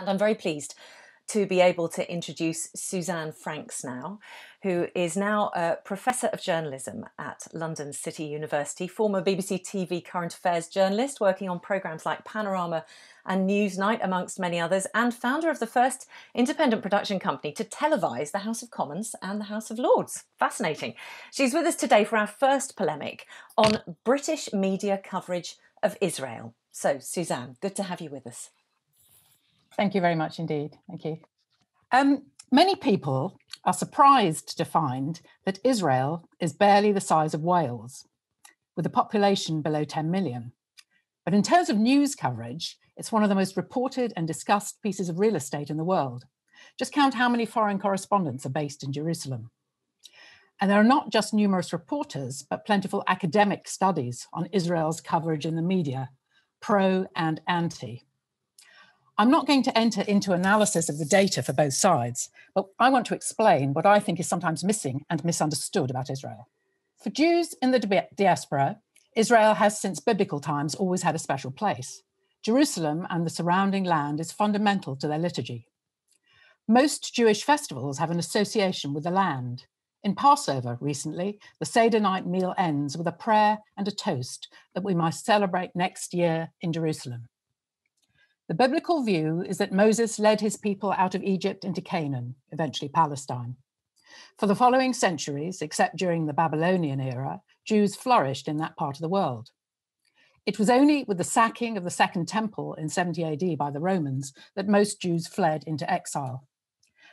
And I'm very pleased to be able to introduce Suzanne Franks now, who is now a Professor of Journalism at London City University, former BBC TV current affairs journalist working on programmes like Panorama and Newsnight, amongst many others, and founder of the first independent production company to televise the House of Commons and the House of Lords. Fascinating. She's with us today for our first polemic on British media coverage of Israel. So, Suzanne, good to have you with us. Thank you very much indeed. Thank you. Many people are surprised to find that Israel is barely the size of Wales, with a population below 10 million. But in terms of news coverage, it's one of the most reported and discussed pieces of real estate in the world. Just count how many foreign correspondents are based in Jerusalem. And there are not just numerous reporters, but plentiful academic studies on Israel's coverage in the media, pro and anti. I'm not going to enter into analysis of the data for both sides, but I want to explain what I think is sometimes missing and misunderstood about Israel. For Jews in the diaspora, Israel has since biblical times always had a special place. Jerusalem and the surrounding land is fundamental to their liturgy. Most Jewish festivals have an association with the land. In Passover recently, the Seder night meal ends with a prayer and a toast that we might celebrate next year in Jerusalem. The biblical view is that Moses led his people out of Egypt into Canaan, eventually Palestine. For the following centuries, except during the Babylonian era, Jews flourished in that part of the world. It was only with the sacking of the Second Temple in 70 AD by the Romans that most Jews fled into exile.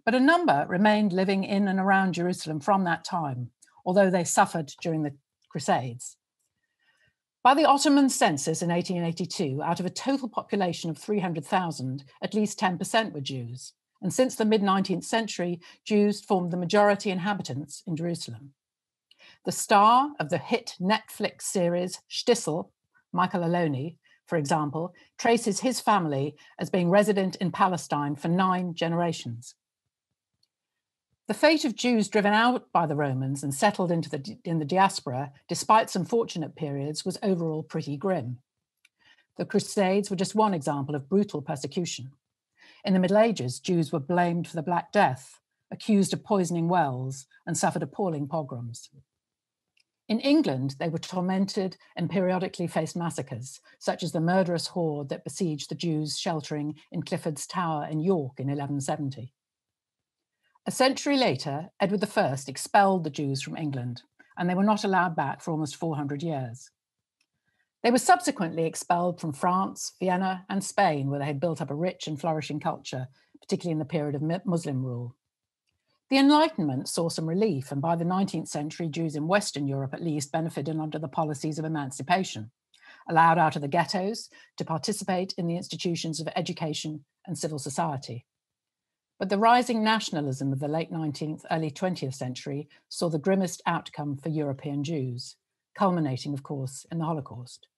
But a number remained living in and around Jerusalem from that time, although they suffered during the Crusades. By the Ottoman census in 1882, out of a total population of 300,000, at least 10% were Jews. And since the mid-19th century, Jews formed the majority inhabitants in Jerusalem. The star of the hit Netflix series Shtisel, Michael Aloni, for example, traces his family as being resident in Palestine for 9 generations. The fate of Jews driven out by the Romans and settled in the diaspora, despite some fortunate periods, was overall pretty grim. The Crusades were just one example of brutal persecution. In the Middle Ages, Jews were blamed for the Black Death, accused of poisoning wells, and suffered appalling pogroms. In England, they were tormented and periodically faced massacres, such as the murderous horde that besieged the Jews sheltering in Clifford's Tower in York in 1170. A century later, Edward I expelled the Jews from England, and they were not allowed back for almost 400 years. They were subsequently expelled from France, Vienna, and Spain, where they had built up a rich and flourishing culture, particularly in the period of Muslim rule. The Enlightenment saw some relief, and by the 19th century, Jews in Western Europe at least benefited under the policies of emancipation, allowed out of the ghettos to participate in the institutions of education and civil society. But the rising nationalism of the late 19th, early 20th century saw the grimmest outcome for European Jews, culminating, of course, in the Holocaust.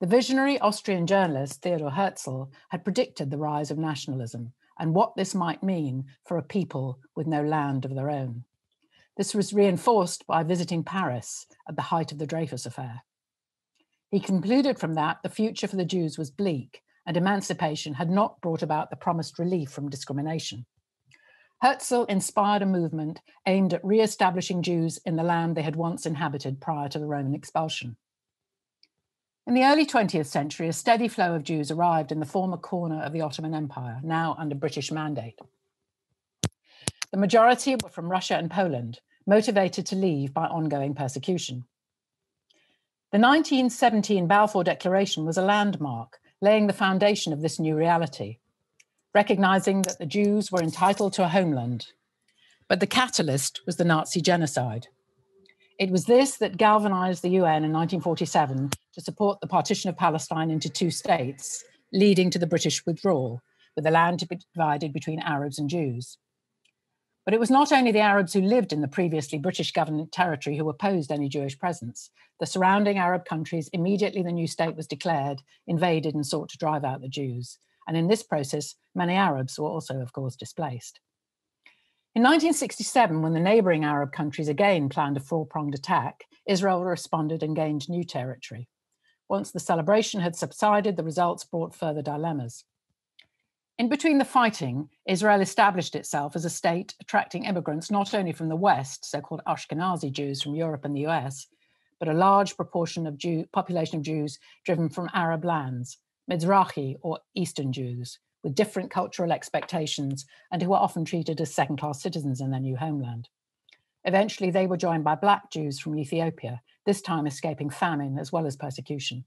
The visionary Austrian journalist Theodor Herzl had predicted the rise of nationalism and what this might mean for a people with no land of their own. This was reinforced by visiting Paris at the height of the Dreyfus affair. He concluded from that the future for the Jews was bleak, and emancipation had not brought about the promised relief from discrimination. Herzl inspired a movement aimed at re-establishing Jews in the land they had once inhabited prior to the Roman expulsion. In the early 20th century, a steady flow of Jews arrived in the former corner of the Ottoman Empire, now under British mandate. The majority were from Russia and Poland, motivated to leave by ongoing persecution. The 1917 Balfour Declaration was a landmark, laying the foundation of this new reality, recognizing that the Jews were entitled to a homeland. But the catalyst was the Nazi genocide. It was this that galvanized the UN in 1947 to support the partition of Palestine into 2 states, leading to the British withdrawal, with the land to be divided between Arabs and Jews. But it was not only the Arabs who lived in the previously British government territory who opposed any Jewish presence. The surrounding Arab countries, immediately the new state was declared, invaded and sought to drive out the Jews. And in this process, many Arabs were also, of course, displaced. In 1967, when the neighboring Arab countries again planned a 4-pronged attack, Israel responded and gained new territory. Once the celebration had subsided, the results brought further dilemmas. In between the fighting, Israel established itself as a state attracting immigrants not only from the West, so-called Ashkenazi Jews from Europe and the US, but a large proportion of population of Jews driven from Arab lands, Mizrahi or Eastern Jews, with different cultural expectations and who were often treated as second-class citizens in their new homeland. Eventually, they were joined by Black Jews from Ethiopia, this time escaping famine as well as persecution.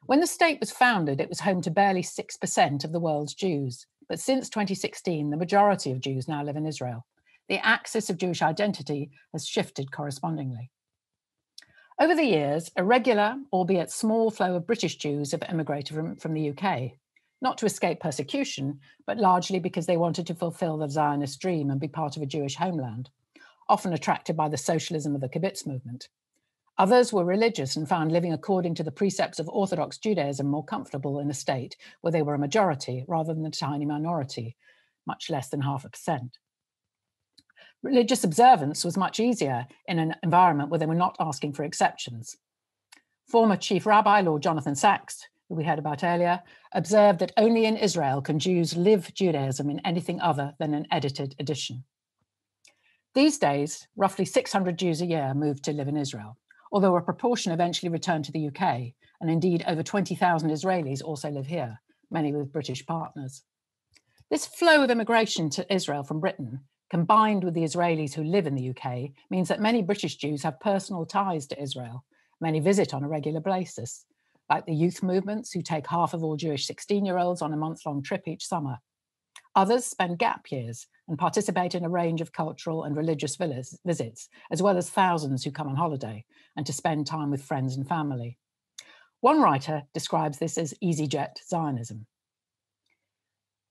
When the state was founded, it was home to barely 6% of the world's Jews. But since 2016, the majority of Jews now live in Israel. The axis of Jewish identity has shifted correspondingly. Over the years, a regular, albeit small flow of British Jews have emigrated from the UK, not to escape persecution, but largely because they wanted to fulfill the Zionist dream and be part of a Jewish homeland, often attracted by the socialism of the kibbutz movement. Others were religious and found living according to the precepts of Orthodox Judaism more comfortable in a state where they were a majority rather than a tiny minority, much less than 0.5%. Religious observance was much easier in an environment where they were not asking for exceptions. Former Chief Rabbi Lord Jonathan Sacks, who we heard about earlier, observed that only in Israel can Jews live Judaism in anything other than an edited edition. These days, roughly 600 Jews a year moved to live in Israel, although a proportion eventually returned to the UK, and indeed over 20,000 Israelis also live here, many with British partners. This flow of immigration to Israel from Britain, combined with the Israelis who live in the UK, means that many British Jews have personal ties to Israel. Many visit on a regular basis, like the youth movements who take half of all Jewish 16-year-olds on a month-long trip each summer. Others spend gap years and participate in a range of cultural and religious visits, as well as thousands who come on holiday and to spend time with friends and family. One writer describes this as EasyJet Zionism.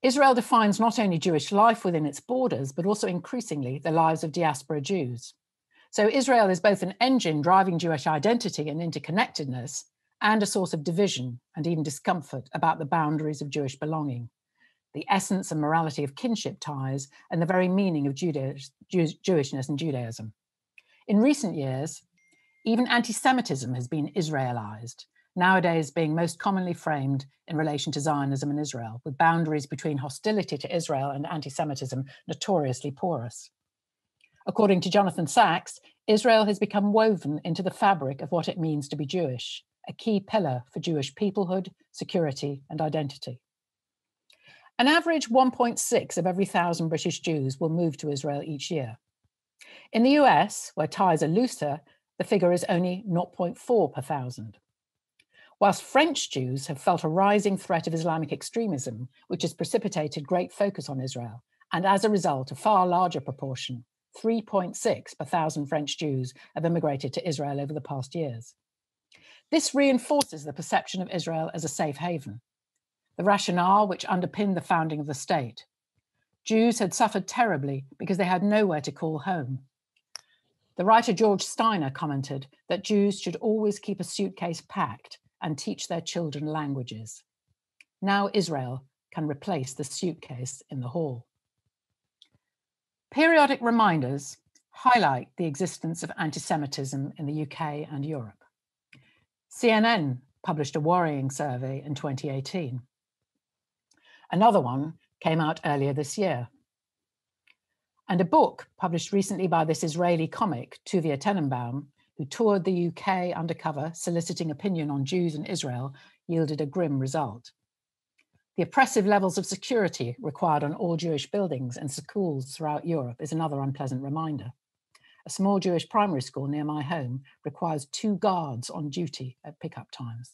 Israel defines not only Jewish life within its borders, but also increasingly the lives of diaspora Jews. So Israel is both an engine driving Jewish identity and interconnectedness, and a source of division and even discomfort about the boundaries of Jewish belonging, the essence and morality of kinship ties, and the very meaning of Jewishness and Judaism. In recent years, even anti-Semitism has been Israelized, nowadays being most commonly framed in relation to Zionism and Israel, with boundaries between hostility to Israel and anti-Semitism notoriously porous. According to Jonathan Sacks, Israel has become woven into the fabric of what it means to be Jewish, a key pillar for Jewish peoplehood, security, and identity. An average 1.6 of every 1,000 British Jews will move to Israel each year. In the US, where ties are looser, the figure is only 0.4 per 1,000. Whilst French Jews have felt a rising threat of Islamic extremism, which has precipitated great focus on Israel, and as a result, a far larger proportion, 3.6 per 1,000 French Jews, have immigrated to Israel over the past years. This reinforces the perception of Israel as a safe haven, the rationale which underpinned the founding of the state. Jews had suffered terribly because they had nowhere to call home. The writer George Steiner commented that Jews should always keep a suitcase packed and teach their children languages. Now Israel can replace the suitcase in the hall. Periodic reminders highlight the existence of anti-Semitism in the UK and Europe. CNN published a worrying survey in 2018. Another one came out earlier this year. And a book published recently by this Israeli comic, Tuvia Tenenbaum, who toured the UK undercover soliciting opinion on Jews in Israel, yielded a grim result. The oppressive levels of security required on all Jewish buildings and schools throughout Europe is another unpleasant reminder. A small Jewish primary school near my home requires 2 guards on duty at pickup times.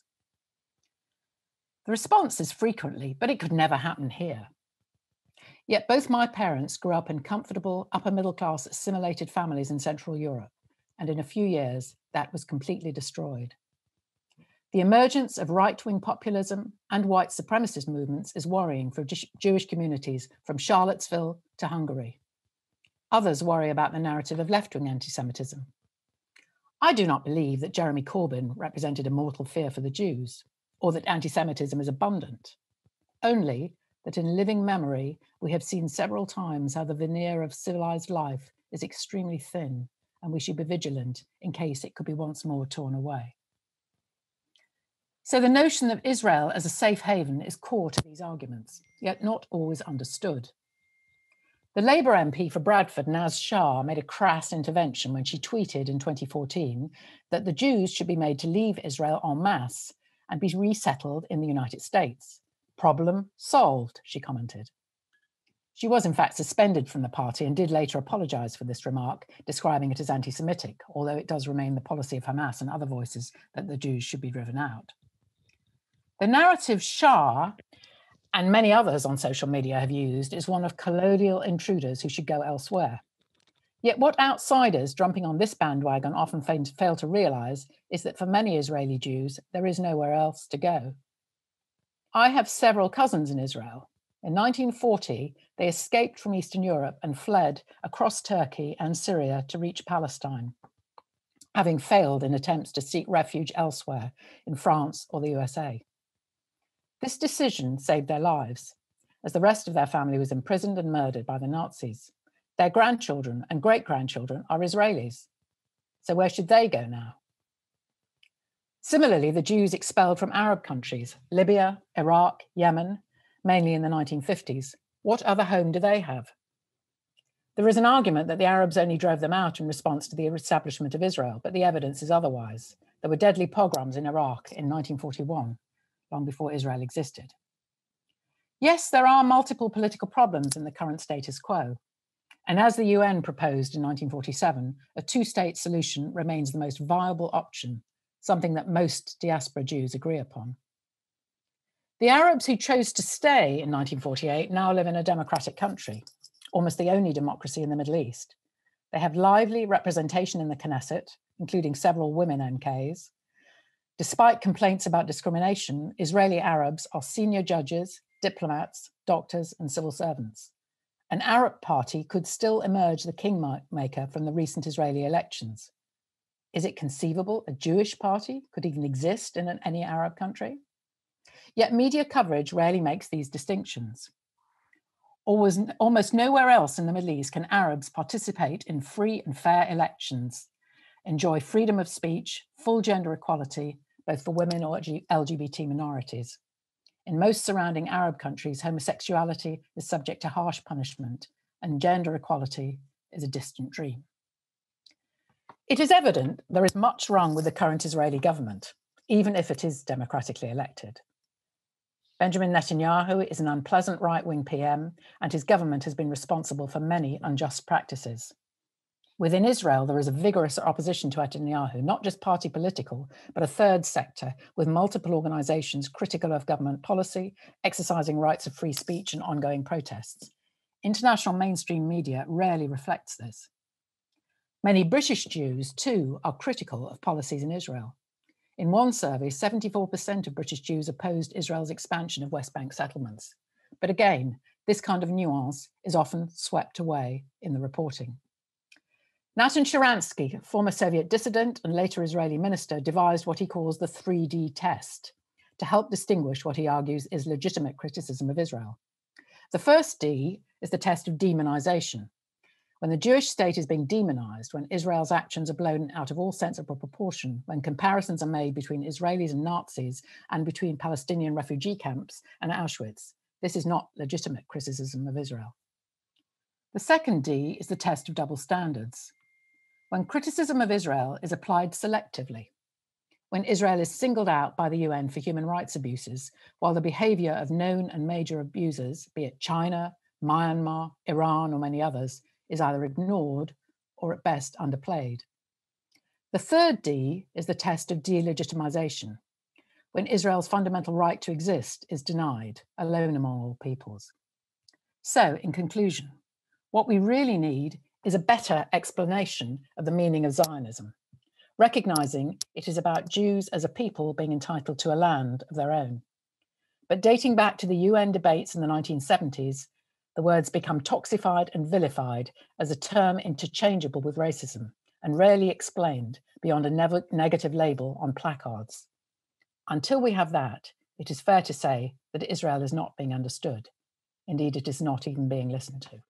The response is frequently, but it could never happen here. Yet both my parents grew up in comfortable, upper-middle-class assimilated families in Central Europe, and in a few years, that was completely destroyed. The emergence of right-wing populism and white supremacist movements is worrying for Jewish communities from Charlottesville to Hungary. Others worry about the narrative of left-wing anti-Semitism. I do not believe that Jeremy Corbyn represented a mortal fear for the Jews, or that anti-Semitism is abundant. Only that in living memory, we have seen several times how the veneer of civilized life is extremely thin, and we should be vigilant in case it could be once more torn away. So the notion of Israel as a safe haven is core to these arguments, yet not always understood. The Labour MP for Bradford, Naz Shah, made a crass intervention when she tweeted in 2014 that the Jews should be made to leave Israel en masse and be resettled in the United States. Problem solved, she commented. She was in fact suspended from the party and did later apologise for this remark, describing it as anti-Semitic, although it does remain the policy of Hamas and other voices that the Jews should be driven out. The narrative Shah and many others on social media have used is one of colonial intruders who should go elsewhere. Yet what outsiders jumping on this bandwagon often fail to realise is that for many Israeli Jews, there is nowhere else to go. I have several cousins in Israel. In 1940, they escaped from Eastern Europe and fled across Turkey and Syria to reach Palestine, having failed in attempts to seek refuge elsewhere in France or the USA. This decision saved their lives, as the rest of their family was imprisoned and murdered by the Nazis. Their grandchildren and great-grandchildren are Israelis. So where should they go now? Similarly, the Jews expelled from Arab countries, Libya, Iraq, Yemen, mainly in the 1950s. What other home do they have? There is an argument that the Arabs only drove them out in response to the establishment of Israel, but the evidence is otherwise. There were deadly pogroms in Iraq in 1941, long before Israel existed. Yes, there are multiple political problems in the current status quo. And as the UN proposed in 1947, a two-state solution remains the most viable option, something that most diaspora Jews agree upon. The Arabs who chose to stay in 1948 now live in a democratic country, almost the only democracy in the Middle East. They have lively representation in the Knesset, including several women MKs. Despite complaints about discrimination, Israeli Arabs are senior judges, diplomats, doctors, and civil servants. An Arab party could still emerge the kingmaker from the recent Israeli elections. Is it conceivable a Jewish party could even exist in any Arab country? Yet media coverage rarely makes these distinctions. Almost nowhere else in the Middle East can Arabs participate in free and fair elections, enjoy freedom of speech, full gender equality, both for women or LGBT minorities. In most surrounding Arab countries, homosexuality is subject to harsh punishment, and gender equality is a distant dream. It is evident there is much wrong with the current Israeli government, even if it is democratically elected. Benjamin Netanyahu is an unpleasant right-wing PM, and his government has been responsible for many unjust practices. Within Israel, there is a vigorous opposition to Netanyahu, not just party political, but a third sector with multiple organizations critical of government policy, exercising rights of free speech and ongoing protests. International mainstream media rarely reflects this. Many British Jews, too, are critical of policies in Israel. In one survey, 74% of British Jews opposed Israel's expansion of West Bank settlements. But again, this kind of nuance is often swept away in the reporting. Natan Sharansky, former Soviet dissident and later Israeli minister, devised what he calls the 3D test to help distinguish what he argues is legitimate criticism of Israel. The first D is the test of demonization. When the Jewish state is being demonized, when Israel's actions are blown out of all sensible proportion, when comparisons are made between Israelis and Nazis and between Palestinian refugee camps and Auschwitz, this is not legitimate criticism of Israel. The second D is the test of double standards. When criticism of Israel is applied selectively, when Israel is singled out by the UN for human rights abuses, while the behavior of known and major abusers, be it China, Myanmar, Iran, or many others, is either ignored or at best underplayed. The third D is the test of delegitimization, when Israel's fundamental right to exist is denied, alone among all peoples. So, in conclusion, what we really need is a better explanation of the meaning of Zionism, recognizing it is about Jews as a people being entitled to a land of their own. But dating back to the UN debates in the 1970s, the words become toxified and vilified as a term interchangeable with racism and rarely explained beyond a negative label on placards. Until we have that, it is fair to say that Israel is not being understood. Indeed, it is not even being listened to.